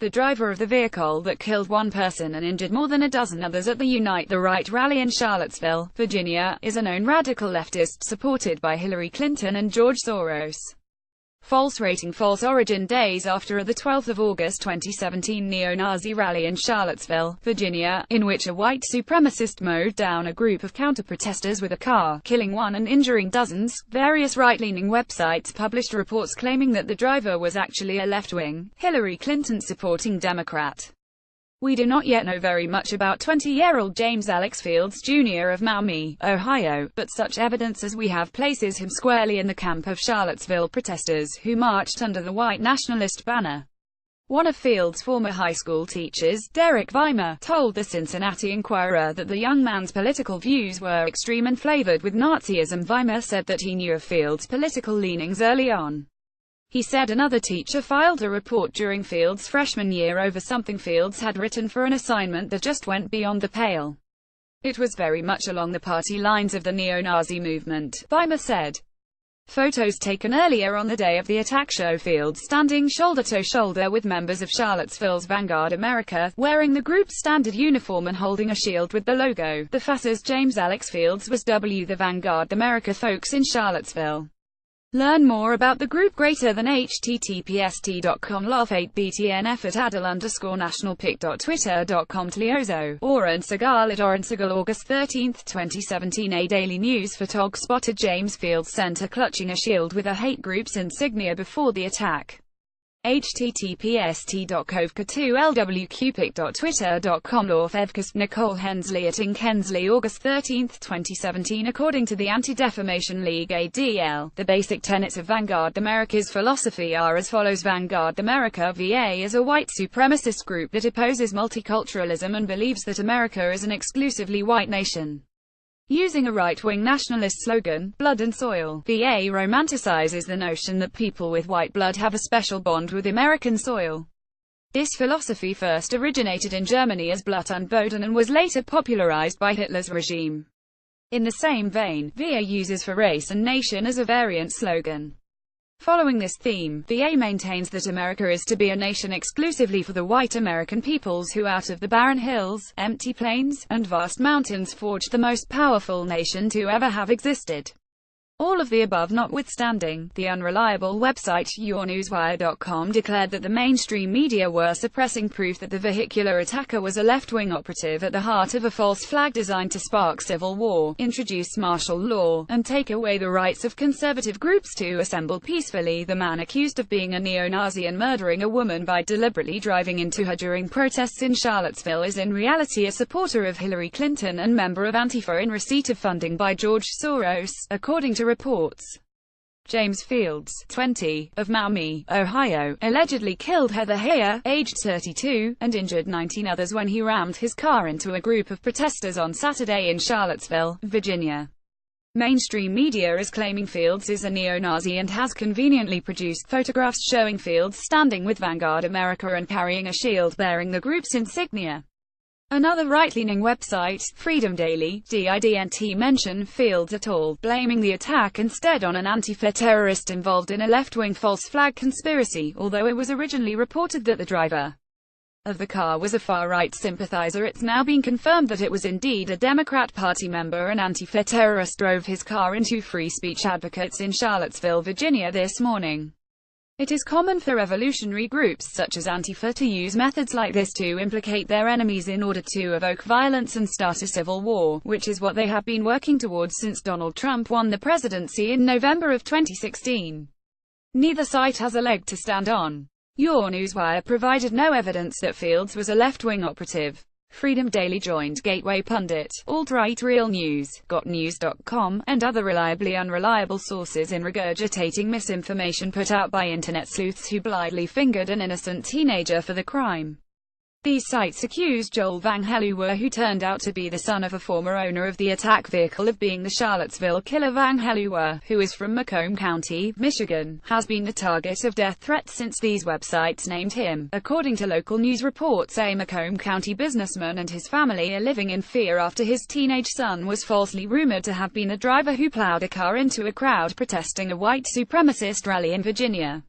The driver of the vehicle that killed one person and injured more than a dozen others at the Unite the Right rally in Charlottesville, Virginia, is a known radical leftist supported by Hillary Clinton and George Soros. False rating. False origin. Days after the 12th of August 2017 neo-Nazi rally in Charlottesville, Virginia, in which a white supremacist mowed down a group of counter-protesters with a car, killing one and injuring dozens, various right-leaning websites published reports claiming that the driver was actually a left-wing, Hillary Clinton-supporting Democrat. We do not yet know very much about 20-year-old James Alex Fields, Jr. of Maumee, Ohio, but such evidence as we have places him squarely in the camp of Charlottesville protesters who marched under the white nationalist banner. One of Fields' former high school teachers, Derek Weimer, told the Cincinnati Enquirer that the young man's political views were extreme and flavored with Nazism. Weimer said that he knew of Fields' political leanings early on. He said another teacher filed a report during Fields' freshman year over something Fields had written for an assignment that just went beyond the pale. It was very much along the party lines of the neo-Nazi movement, Weimer said. Photos taken earlier on the day of the attack show Fields standing shoulder-to-shoulder with members of Charlottesville's Vanguard America, wearing the group's standard uniform and holding a shield with the logo. The FAS's James Alex Fields was the Vanguard America folks in Charlottesville. Learn more about the group greater than https://t.com lof8btnf at adel_nationalpic.twitter.com tliozo, Oren Segal at Oren Segal August 13, 2017 A Daily News photog spotted James Fields Center clutching a shield with a hate group's insignia before the attack. https://t.covca2lwqpic.twitter.com Lorfevkast Nicole Hensley at Inc. Hensley August 13, 2017 According to the Anti-Defamation League ADL, the basic tenets of Vanguard America's philosophy are as follows. Vanguard America VA is a white supremacist group that opposes multiculturalism and believes that America is an exclusively white nation. Using a right-wing nationalist slogan, Blood and Soil, VA romanticizes the notion that people with white blood have a special bond with American soil. This philosophy first originated in Germany as Blut und Boden and was later popularized by Hitler's regime. In the same vein, VA uses for race and nation as a variant slogan. Following this theme, VA maintains that America is to be a nation exclusively for the white American peoples who out of the barren hills, empty plains, and vast mountains forged the most powerful nation to ever have existed. All of the above notwithstanding, the unreliable website yournewswire.com declared that the mainstream media were suppressing proof that the vehicular attacker was a left-wing operative at the heart of a false flag designed to spark civil war, introduce martial law, and take away the rights of conservative groups to assemble peacefully. The man accused of being a neo-Nazi and murdering a woman by deliberately driving into her during protests in Charlottesville is in reality a supporter of Hillary Clinton and member of Antifa in receipt of funding by George Soros, according to reports. James Fields, 20, of Maumee, Ohio, allegedly killed Heather Heyer, aged 32, and injured 19 others when he rammed his car into a group of protesters on Saturday in Charlottesville, Virginia. Mainstream media is claiming Fields is a neo-Nazi and has conveniently produced photographs showing Fields standing with Vanguard America and carrying a shield bearing the group's insignia. Another right-leaning website, Freedom Daily, didn't mention Fields at all, blaming the attack instead on an Antifa terrorist involved in a left-wing false flag conspiracy, although it was originally reported that the driver of the car was a far-right sympathizer. It's now been confirmed that it was indeed a Democrat Party member. An Antifa terrorist drove his car into free speech advocates in Charlottesville, Virginia this morning. It is common for revolutionary groups such as Antifa to use methods like this to implicate their enemies in order to evoke violence and start a civil war, which is what they have been working towards since Donald Trump won the presidency in November of 2016. Neither side has a leg to stand on. Your Newswire provided no evidence that Fields was a left-wing operative. Freedom Daily joined Gateway Pundit, Alt-Right Real News, GotNews.com, and other reliably unreliable sources in regurgitating misinformation put out by internet sleuths who blithely fingered an innocent teenager for the crime. These sites accused Joel Van Helluwe, who turned out to be the son of a former owner of the attack vehicle, of being the Charlottesville killer. Van Helluwe, who is from Macomb County, Michigan, has been the target of death threats since these websites named him. According to local news reports, a Macomb County businessman and his family are living in fear after his teenage son was falsely rumored to have been a driver who plowed a car into a crowd protesting a white supremacist rally in Virginia.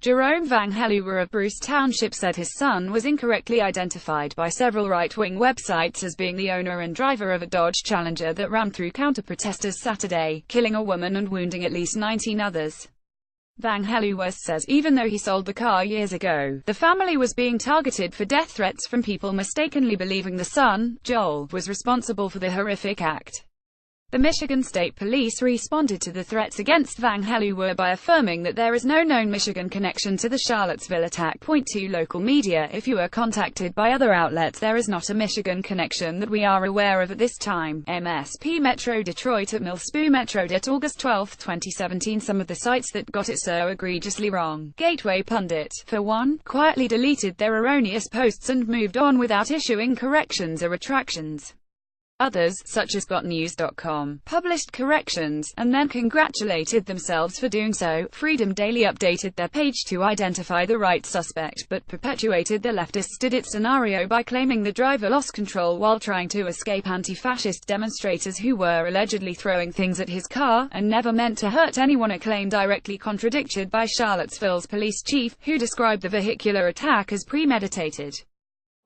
Jerome Van Helluwe of Bruce Township said his son was incorrectly identified by several right-wing websites as being the owner and driver of a Dodge Challenger that ran through counter-protesters Saturday, killing a woman and wounding at least 19 others. Van Helluwe says even though he sold the car years ago, the family was being targeted for death threats from people mistakenly believing the son, Joel, was responsible for the horrific act. The Michigan State Police responded to the threats against Van Helluwe by affirming that there is no known Michigan connection to the Charlottesville attack. Point to local media. If you were contacted by other outlets, there is not a Michigan connection that we are aware of at this time. MSP Metro Detroit at Millspu Metro. August 12, 2017. Some of the sites that got it so egregiously wrong. Gateway Pundit, for one, quietly deleted their erroneous posts and moved on without issuing corrections or retractions. Others, such as GotNews.com, published corrections, and then congratulated themselves for doing so. Freedom Daily updated their page to identify the right suspect, but perpetuated the leftist did it scenario by claiming the driver lost control while trying to escape anti-fascist demonstrators who were allegedly throwing things at his car, and never meant to hurt anyone, a claim directly contradicted by Charlottesville's police chief, who described the vehicular attack as premeditated.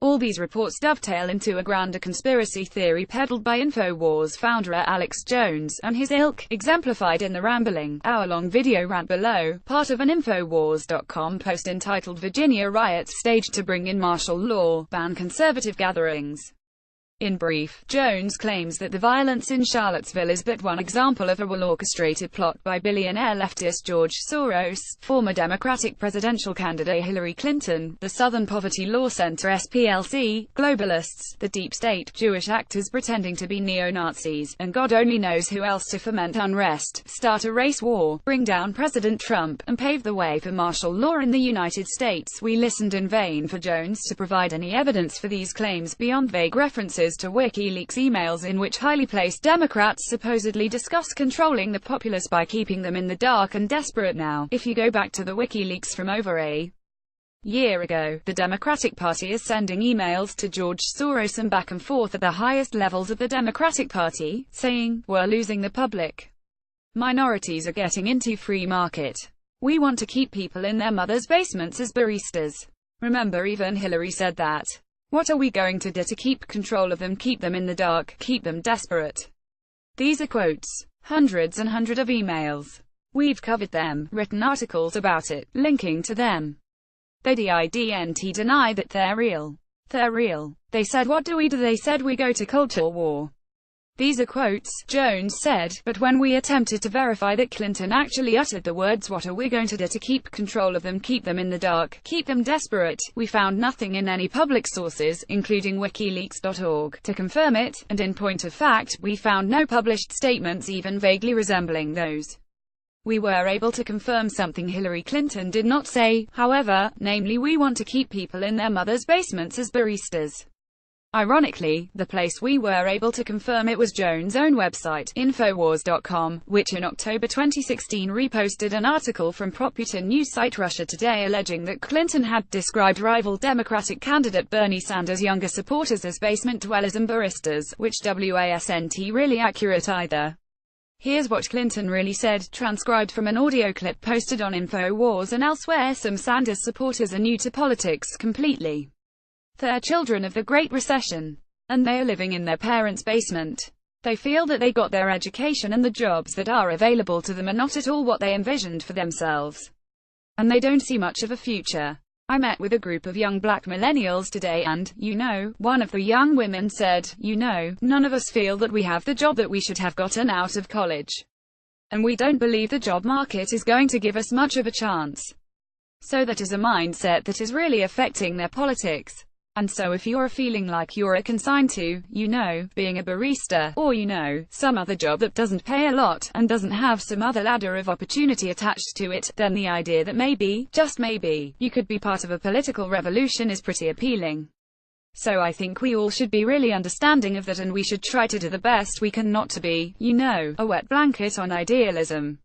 All these reports dovetail into a grander conspiracy theory peddled by InfoWars founder Alex Jones and his ilk, exemplified in the rambling, hour-long video rant below, part of an InfoWars.com post entitled "Virginia Riots Staged to Bring in Martial Law, Ban Conservative Gatherings." In brief, Jones claims that the violence in Charlottesville is but one example of a well-orchestrated plot by billionaire leftist George Soros, former Democratic presidential candidate Hillary Clinton, the Southern Poverty Law Center SPLC, globalists, the deep state, Jewish actors pretending to be neo-Nazis, and God only knows who else to foment unrest, start a race war, bring down President Trump, and pave the way for martial law in the United States. We listened in vain for Jones to provide any evidence for these claims beyond vague references to WikiLeaks emails in which highly placed Democrats supposedly discuss controlling the populace by keeping them in the dark and desperate. Now, if you go back to the WikiLeaks from over a year ago, the Democratic Party is sending emails to George Soros and back and forth at the highest levels of the Democratic Party, saying, "We're losing the public. Minorities are getting into free market. We want to keep people in their mothers' basements as baristas." Remember, even Hillary said that. What are we going to do to keep control of them, keep them in the dark, keep them desperate? These are quotes. Hundreds and hundreds of emails. We've covered them, written articles about it, linking to them. They didn't deny that they're real. They're real. They said what do? They said we go to culture war. These are quotes, Jones said, but when we attempted to verify that Clinton actually uttered the words "what are we going to do to keep control of them, keep them in the dark, keep them desperate," we found nothing in any public sources, including wikileaks.org, to confirm it, and in point of fact, we found no published statements even vaguely resembling those. We were able to confirm something Hillary Clinton did not say, however, namely we want to keep people in their mothers' basements as baristas. Ironically, the place we were able to confirm it was Jones' own website, Infowars.com, which in October 2016 reposted an article from popular news site Russia Today alleging that Clinton had described rival Democratic candidate Bernie Sanders' younger supporters as basement dwellers and baristas, which wasn't really accurate either. Here's what Clinton really said, transcribed from an audio clip posted on Infowars and elsewhere. Some Sanders supporters are new to politics completely. They're children of the Great Recession, and they are living in their parents' basement. They feel that they got their education and the jobs that are available to them are not at all what they envisioned for themselves. And they don't see much of a future. I met with a group of young black millennials today and, one of the young women said, none of us feel that we have the job that we should have gotten out of college. And we don't believe the job market is going to give us much of a chance. So that is a mindset that is really affecting their politics. And so if you're feeling like you're consigned to, being a barista, or some other job that doesn't pay a lot, and doesn't have some other ladder of opportunity attached to it, then the idea that maybe, just maybe, you could be part of a political revolution is pretty appealing. So I think we all should be really understanding of that, and we should try to do the best we can not to be, you know, a wet blanket on idealism.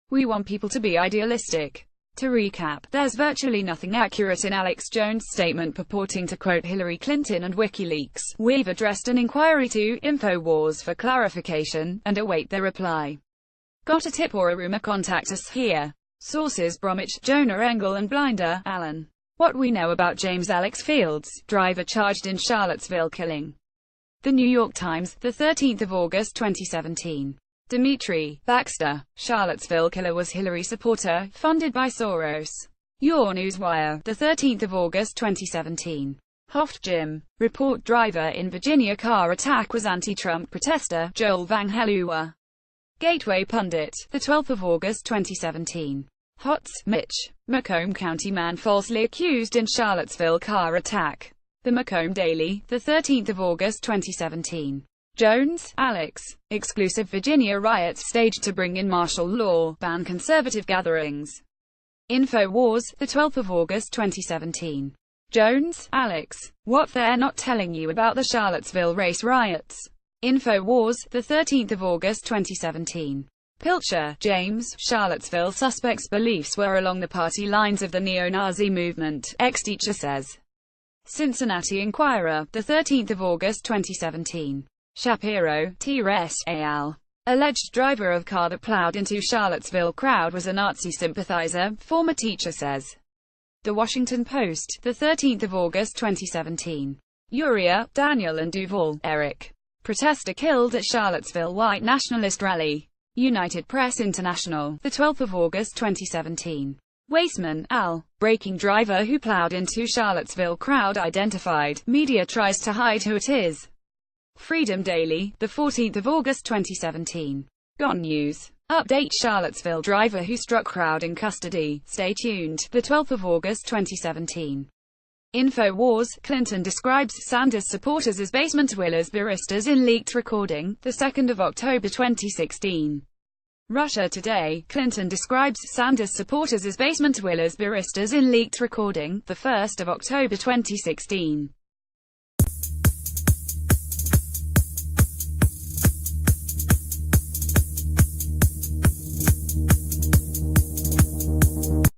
We want people to be idealistic. To recap, there's virtually nothing accurate in Alex Jones' statement purporting to quote Hillary Clinton and WikiLeaks. We've addressed an inquiry to InfoWars for clarification, and await their reply. Got a tip or a rumor? Contact us here. Sources: Bromwich, Jonah Engel and Blinder, Alan. What we know about James Alex Fields, driver charged in Charlottesville killing. The New York Times, the 13th of August 2017. Dimitri Baxter, Charlottesville killer was Hillary supporter, funded by Soros. Your Newswire, the 13th of August 2017. Hoft Jim. Report: driver in Virginia car attack was anti-Trump protester, Joel Van Helua. Gateway Pundit, the 12th of August 2017. Hotz, Mitch. Macomb County man falsely accused in Charlottesville car attack. The Macomb Daily, the 13th of August 2017. Jones, Alex. Exclusive: Virginia riots staged to bring in martial law, ban conservative gatherings. InfoWars, the 12th of August 2017. Jones, Alex. What they're not telling you about the Charlottesville race riots. InfoWars, the 13th of August 2017. Pilcher, James. Charlottesville suspects' beliefs were along the party lines of the neo-Nazi movement, ex-teacher says. Cincinnati Enquirer, the 13th of August 2017. Shapiro, T.R.S. al. Alleged driver of car that plowed into Charlottesville crowd was a Nazi sympathizer, former teacher says. The Washington Post, the 13th of August 2017. Uriah, Daniel and Duval, Eric. Protester killed at Charlottesville white nationalist rally. United Press International, the 12th of August 2017. Weisman, Al. Breaking driver who plowed into Charlottesville crowd identified. Media tries to hide who it is. Freedom Daily, the 14th of August 2017. Gon News. Update: Charlottesville driver who struck crowd in custody. Stay tuned. The 12th of August 2017. InfoWars. Clinton describes Sanders supporters as basement dwellers baristas in leaked recording. The 2nd of October 2016. Russia Today. Clinton describes Sanders supporters as basement dwellers baristas in leaked recording. The 1st of October 2016.